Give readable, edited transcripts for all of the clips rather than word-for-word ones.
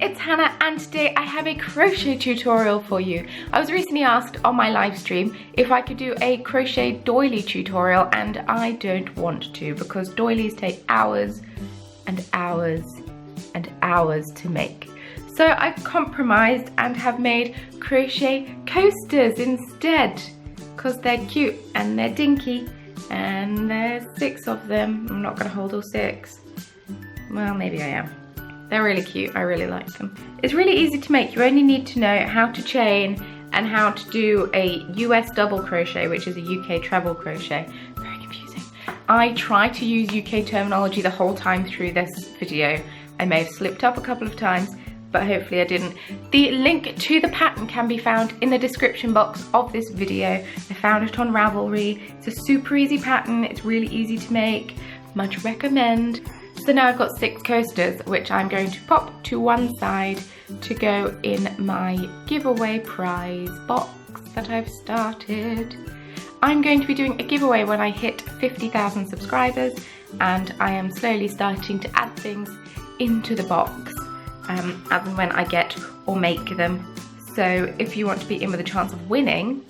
it's Hannah and today I have a crochet tutorial for you. I was recently asked on my live stream if I could do a crochet doily tutorial, and I don't want to because doilies take hours and hours and hours to make. So I've compromised and have made crochet coasters instead because they're cute and they're dinky, and there's 6 of them. I'm not going to hold all 6. Well, maybe I am. They're really cute, I really like them. It's really easy to make. You only need to know how to chain and how to do a US double crochet, which is a UK treble crochet. Very confusing. I try to use UK terminology the whole time through this video. I may have slipped up a couple of times, but hopefully I didn't. The link to the pattern can be found in the description box of this video. I found it on Ravelry. It's a super easy pattern, it's really easy to make, much recommend. So now I've got 6 coasters, which I'm going to pop to one side to go in my giveaway prize box that I've started. I'm going to be doing a giveaway when I hit 50,000 subscribers, and I am slowly starting to add things into the box as and when I get or make them. So if you want to be in with a chance of winning,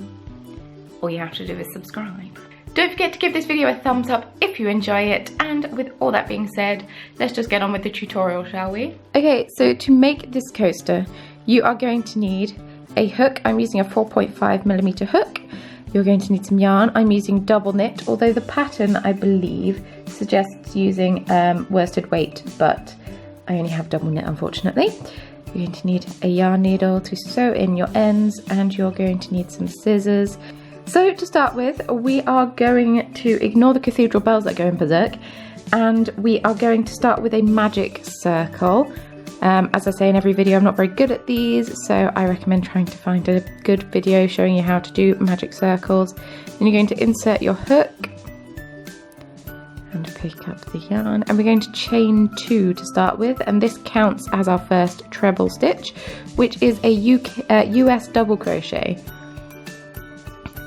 all you have to do is subscribe. Don't forget to give this video a thumbs up if you enjoy it, and with all that being said, let's just get on with the tutorial, shall we? Okay, so to make this coaster, you are going to need a hook. I'm using a 4.5mm hook. You're going to need some yarn. I'm using double knit, although the pattern, I believe, suggests using worsted weight, but I only have double knit, unfortunately. You're going to need a yarn needle to sew in your ends, and you're going to need some scissors. So to start with, we are going to ignore the cathedral bells that go in berserk, and we are going to start with a magic circle. As I say in every video, I'm not very good at these, so I recommend trying to find a good video showing you how to do magic circles. Then you're going to insert your hook and pick up the yarn, and we're going to chain 2 to start with, and this counts as our first treble stitch, which is a US double crochet.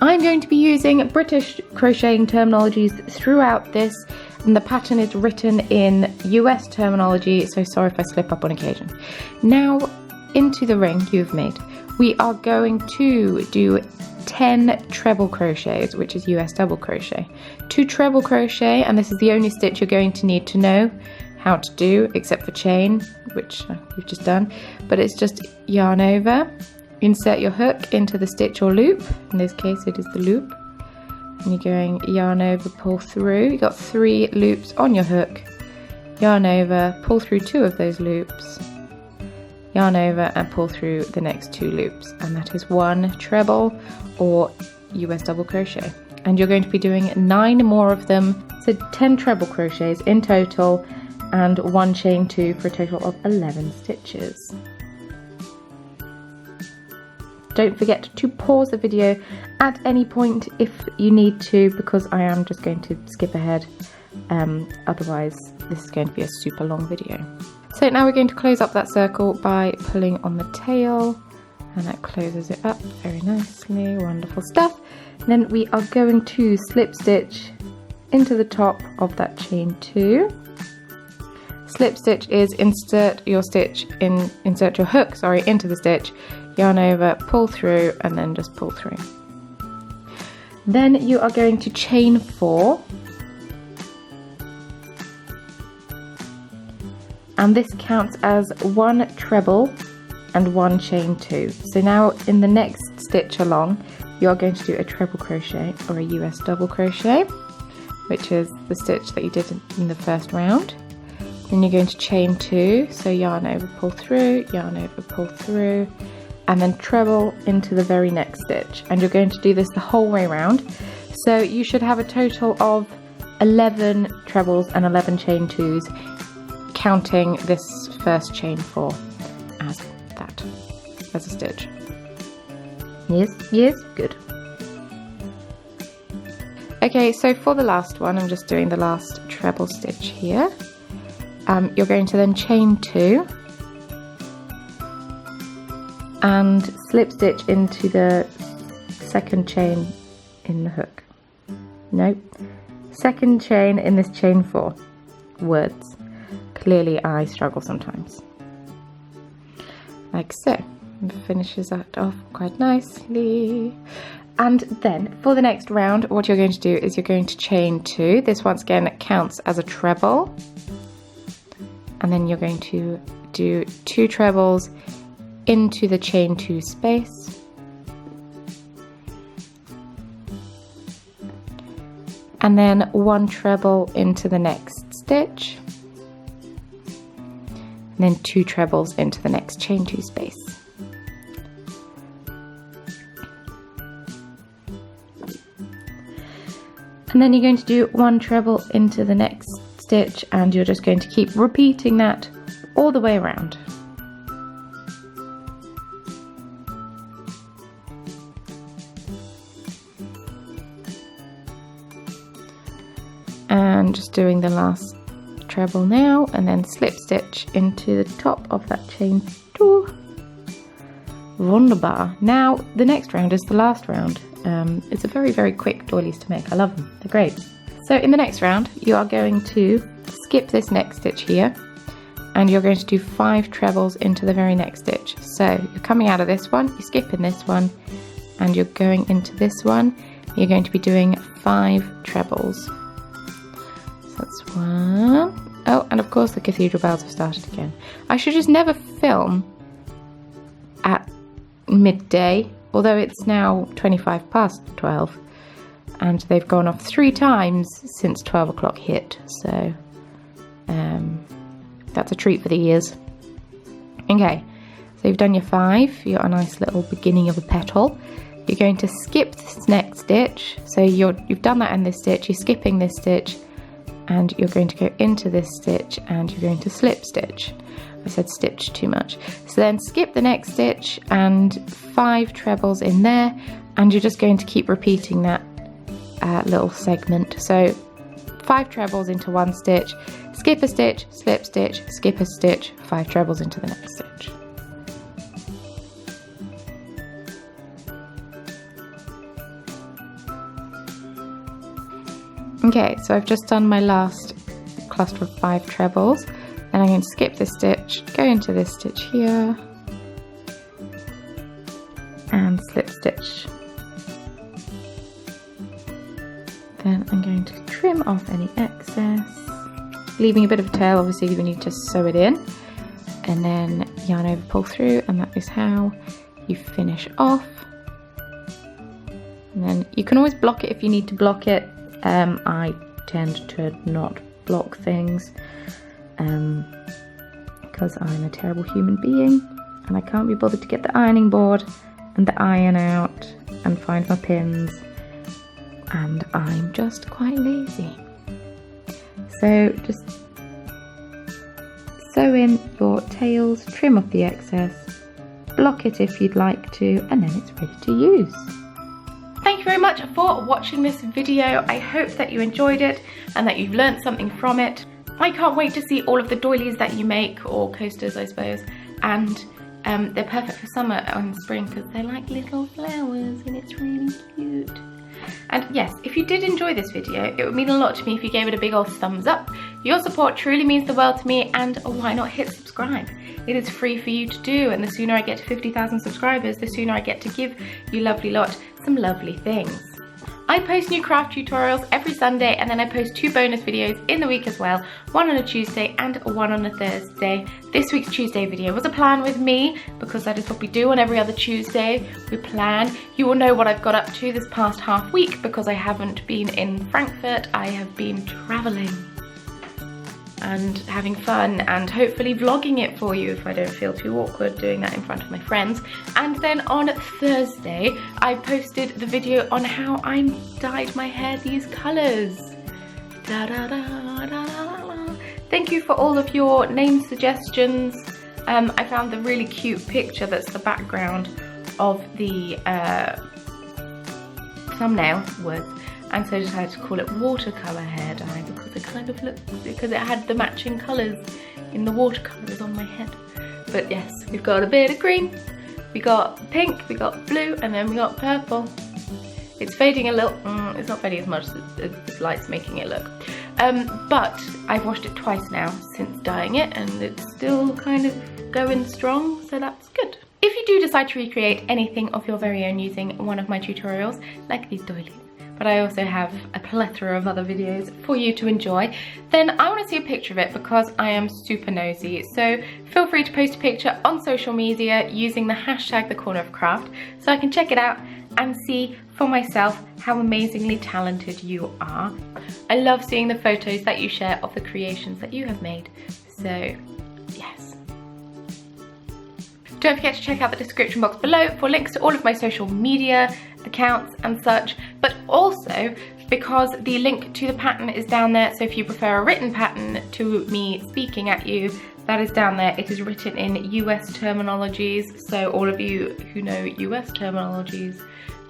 I'm going to be using British crocheting terminologies throughout this, and the pattern is written in US terminology, so sorry if I slip up on occasion. Now, into the ring you've made, we are going to do 10 treble crochets, which is US double crochet. 2 treble crochet, and this is the only stitch you're going to need to know how to do, except for chain, which we've just done, but it's just yarn over. Insert your hook into the stitch or loop. In this case it is the loop, and you're going yarn over, pull through. You've got 3 loops on your hook, yarn over, pull through 2 of those loops, yarn over and pull through the next 2 loops, and that is 1 treble or US double crochet. And you're going to be doing 9 more of them, so 10 treble crochets in total and 1 chain 2 for a total of 11 stitches. Don't forget to pause the video at any point if you need to, because I am just going to skip ahead, otherwise this is going to be a super long video. So now we're going to close up that circle by pulling on the tail, and that closes it up very nicely, wonderful stuff. And then we are going to slip stitch into the top of that chain 2. Slip stitch is insert your hook into the stitch, yarn over, pull through, and then just pull through. Then you are going to chain 4, and this counts as 1 treble and 1 chain 2. So now in the next stitch along, you are going to do a treble crochet or a US double crochet, which is the stitch that you did in the first round. Then you're going to chain 2, so yarn over, pull through, yarn over, pull through, and then treble into the very next stitch. And you're going to do this the whole way around. So you should have a total of 11 trebles and 11 chain 2s, counting this first chain 4 as that, as a stitch. Yes, yes, good. Okay, so for the last one, I'm just doing the last treble stitch here. You're going to then chain 2 and slip stitch into the second chain in the hook. Nope. Second chain in this chain 4. Words. Clearly I struggle sometimes. like so. And finishes that off quite nicely. And then for the next round, what you're going to do is you're going to chain 2. This once again counts as a treble. And then you're going to do 2 trebles into the chain 2 space. And then 1 treble into the next stitch. And then 2 trebles into the next chain 2 space. And then you're going to do 1 treble into the next stitch, and you're just going to keep repeating that all the way around. And just doing the last treble now, and then slip stitch into the top of that chain 2. Wunderbar. Now the next round is the last round. It's a very quick doilies to make. I love them, they're great. So in the next round you are going to skip this next stitch here, and you're going to do 5 trebles into the very next stitch. So you're coming out of this one, you're skipping this one, and you're going into this one. You're going to be doing 5 trebles. So that's 1. Oh, and of course the cathedral bells have started again. I should just never film at midday, although it's now 25 past 12 and they've gone off 3 times since 12 o'clock hit, so that's a treat for the ears. Okay, so you've done your 5, you've got a nice little beginning of a petal. You're going to skip this next stitch, so you've done that in this stitch, you're skipping this stitch, and you're going to go into this stitch and you're going to slip stitch. I said stitch too much. So then skip the next stitch and 5 trebles in there, and you're just going to keep repeating that little segment. So 5 trebles into 1 stitch, skip a stitch, slip stitch, skip a stitch, 5 trebles into the next stitch. Okay, so I've just done my last cluster of 5 trebles. Then I'm going to skip this stitch, go into this stitch here, and slip stitch. Then I'm going to trim off any excess, leaving a bit of a tail, obviously we need to sew it in, and then yarn over, pull through, and that is how you finish off. And then you can always block it if you need to block it. I tend to not block things because I'm a terrible human being and I can't be bothered to get the ironing board and the iron out and find my pins, and I'm just quite lazy. So just sew in your tails, trim off the excess, block it if you'd like to, and then it's ready to use. Thank you very much for watching this video. I hope that you enjoyed it and that you've learned something from it. I can't wait to see all of the doilies that you make, or coasters I suppose, and they're perfect for summer and spring because they're like little flowers and it's really cute. And yes, if you did enjoy this video, it would mean a lot to me if you gave it a big old thumbs up. Your support truly means the world to me, and why not hit subscribe? It is free for you to do, and the sooner I get to 50,000 subscribers, the sooner I get to give you lovely lot some lovely things. I post new craft tutorials every Sunday, and then I post 2 bonus videos in the week as well, one on a Tuesday and one on a Thursday. This week's Tuesday video was a plan with me, because that is what we do on every other Tuesday. We plan. You will know what I've got up to this past half week, because I haven't been in Frankfurt. I have been travelling and having fun, and hopefully vlogging it for you if I don't feel too awkward doing that in front of my friends. And then on Thursday I posted the video on how I dyed my hair these colours. Da, da, da, da, da, da. Thank you for all of your name suggestions. I found the really cute picture that's the background of the thumbnail was, and so I decided to call it watercolour hair dye, because it kind of looked, because it had the matching colours in the watercolours on my head. But yes, we've got a bit of green, we got pink, we got blue, and then we got purple. It's fading a little, it's not fading as much as this light's making it look. But I've washed it twice now since dyeing it, and it's still kind of going strong, so that's good. If you do decide to recreate anything of your very own using one of my tutorials, like these doilies, but I also have a plethora of other videos for you to enjoy, then I want to see a picture of it because I am super nosy. So feel free to post a picture on social media using the hashtag #thecornerofcraft so I can check it out and see for myself how amazingly talented you are. I love seeing the photos that you share of the creations that you have made, so yes. Don't forget to check out the description box below for links to all of my social media accounts and such, but also because the link to the pattern is down there, so if you prefer a written pattern to me speaking at you, that is down there. It is written in US terminologies, so all of you who know US terminologies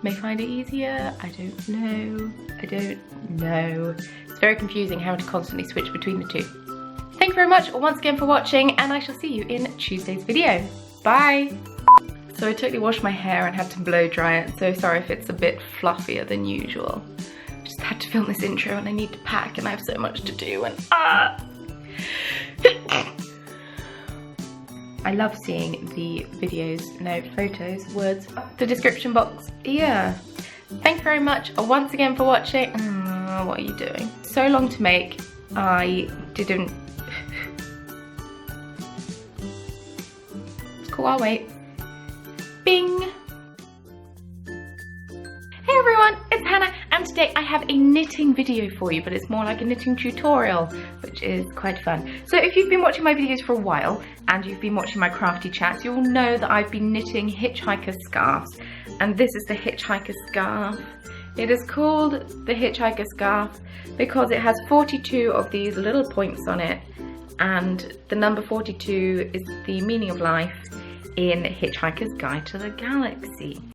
may find it easier. I don't know. It's very confusing having to constantly switch between the two. Thank you very much once again for watching, and I shall see you in Tuesday's video. Bye! So I totally washed my hair and had to blow dry it, so sorry if it's a bit fluffier than usual. I just had to film this intro and I need to pack and I have so much to do and I love seeing the videos, no, photos, words, the description box, yeah. Thank you very much once again for watching. What are you doing? So long to make, I didn't... It's cool, I'll wait. Bing! Hey everyone, it's Hannah, and today I have a knitting video for you, but it's more like a knitting tutorial, which is quite fun. So if you've been watching my videos for a while, and you've been watching my crafty chats, you'll know that I've been knitting hitchhiker scarves, and this is the hitchhiker scarf. It is called the hitchhiker scarf because it has 42 of these little points on it, and the number 42 is the meaning of life in Hitchhiker's Guide to the Galaxy.